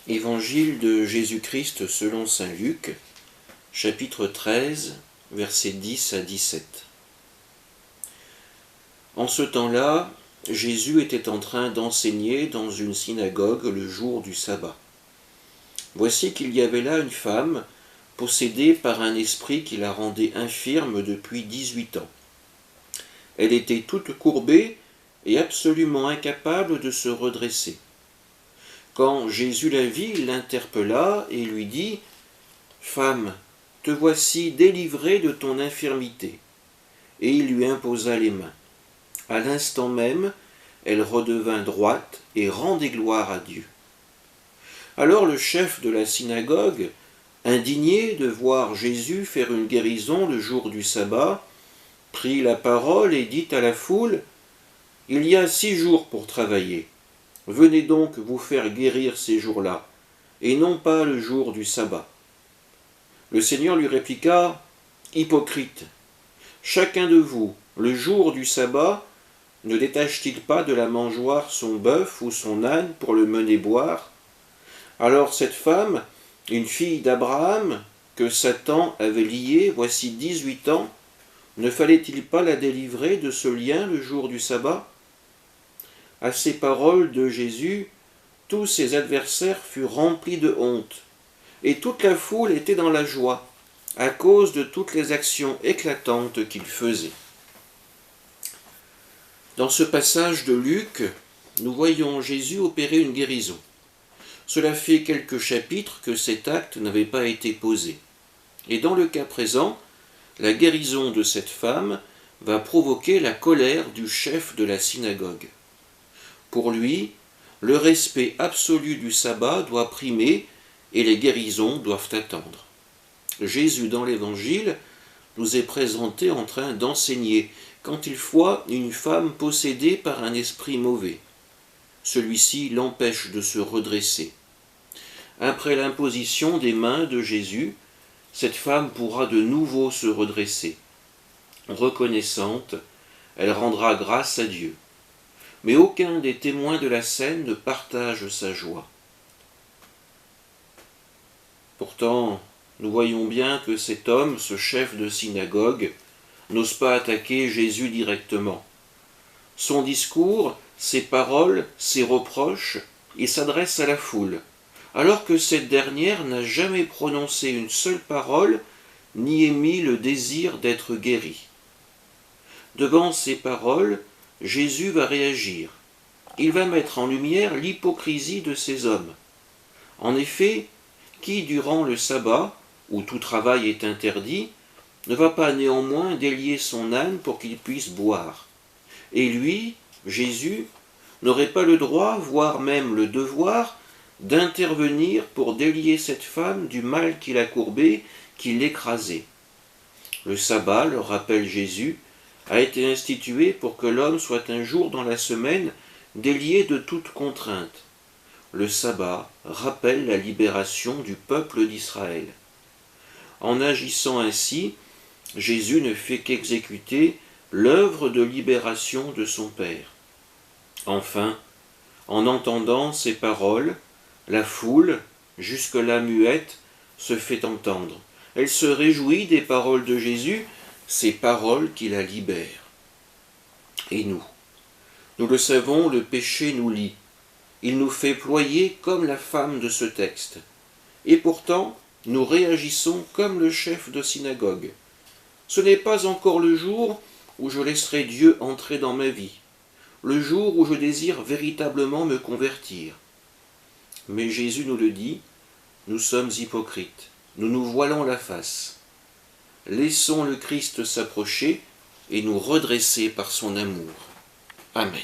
Évangile de Jésus-Christ selon saint Luc, chapitre 13, versets 10 à 17. En ce temps-là, Jésus était en train d'enseigner dans une synagogue le jour du sabbat. Voici qu'il y avait là une femme possédée par un esprit qui la rendait infirme depuis 18 ans. Elle était toute courbée et absolument incapable de se redresser. Quand Jésus la vit, il l'interpella et lui dit « Femme, te voici délivrée de ton infirmité. » Et il lui imposa les mains. À l'instant même, elle redevint droite et rendit gloire à Dieu. Alors le chef de la synagogue, indigné de voir Jésus faire une guérison le jour du sabbat, prit la parole et dit à la foule « Il y a 6 jours pour travailler. Venez donc vous faire guérir ces jours-là, et non pas le jour du sabbat. » Le Seigneur lui répliqua « Hypocrite, chacun de vous, le jour du sabbat, ne détache-t-il pas de la mangeoire son bœuf ou son âne pour le mener boire? Alors cette femme, une fille d'Abraham, que Satan avait liée voici 18 ans, ne fallait-il pas la délivrer de ce lien le jour du sabbat ?» À ces paroles de Jésus, tous ses adversaires furent remplis de honte, et toute la foule était dans la joie, à cause de toutes les actions éclatantes qu'il faisait. Dans ce passage de Luc, nous voyons Jésus opérer une guérison. Cela fait quelques chapitres que cet acte n'avait pas été posé. Et dans le cas présent, la guérison de cette femme va provoquer la colère du chef de la synagogue. Pour lui, le respect absolu du sabbat doit primer et les guérisons doivent attendre. Jésus, dans l'Évangile, nous est présenté en train d'enseigner quand il voit une femme possédée par un esprit mauvais. Celui-ci l'empêche de se redresser. Après l'imposition des mains de Jésus, cette femme pourra de nouveau se redresser. Reconnaissante, elle rendra grâce à Dieu. Mais aucun des témoins de la scène ne partage sa joie. Pourtant, nous voyons bien que cet homme, ce chef de synagogue, n'ose pas attaquer Jésus directement. Son discours, ses paroles, ses reproches, il s'adresse à la foule, alors que cette dernière n'a jamais prononcé une seule parole, ni émis le désir d'être guérie. Devant ces paroles, Jésus va réagir. Il va mettre en lumière l'hypocrisie de ces hommes. En effet, qui durant le sabbat, où tout travail est interdit, ne va pas néanmoins délier son âne pour qu'il puisse boire? Et lui, Jésus, n'aurait pas le droit, voire même le devoir, d'intervenir pour délier cette femme du mal qui l'a courbée, qui l'écrasait. Le sabbat, le rappelle Jésus, a été institué pour que l'homme soit un jour dans la semaine délié de toute contrainte. Le sabbat rappelle la libération du peuple d'Israël. En agissant ainsi, Jésus ne fait qu'exécuter l'œuvre de libération de son Père. Enfin, en entendant ces paroles, la foule, jusque-là muette, se fait entendre. Elle se réjouit des paroles de Jésus, ces paroles qui la libèrent. Et nous le savons, le péché nous lie. Il nous fait ployer comme la femme de ce texte. Et pourtant, nous réagissons comme le chef de synagogue. Ce n'est pas encore le jour où je laisserai Dieu entrer dans ma vie, le jour où je désire véritablement me convertir. Mais Jésus nous le dit, nous sommes hypocrites, nous nous voilons la face. Laissons le Christ s'approcher et nous redresser par son amour. Amen.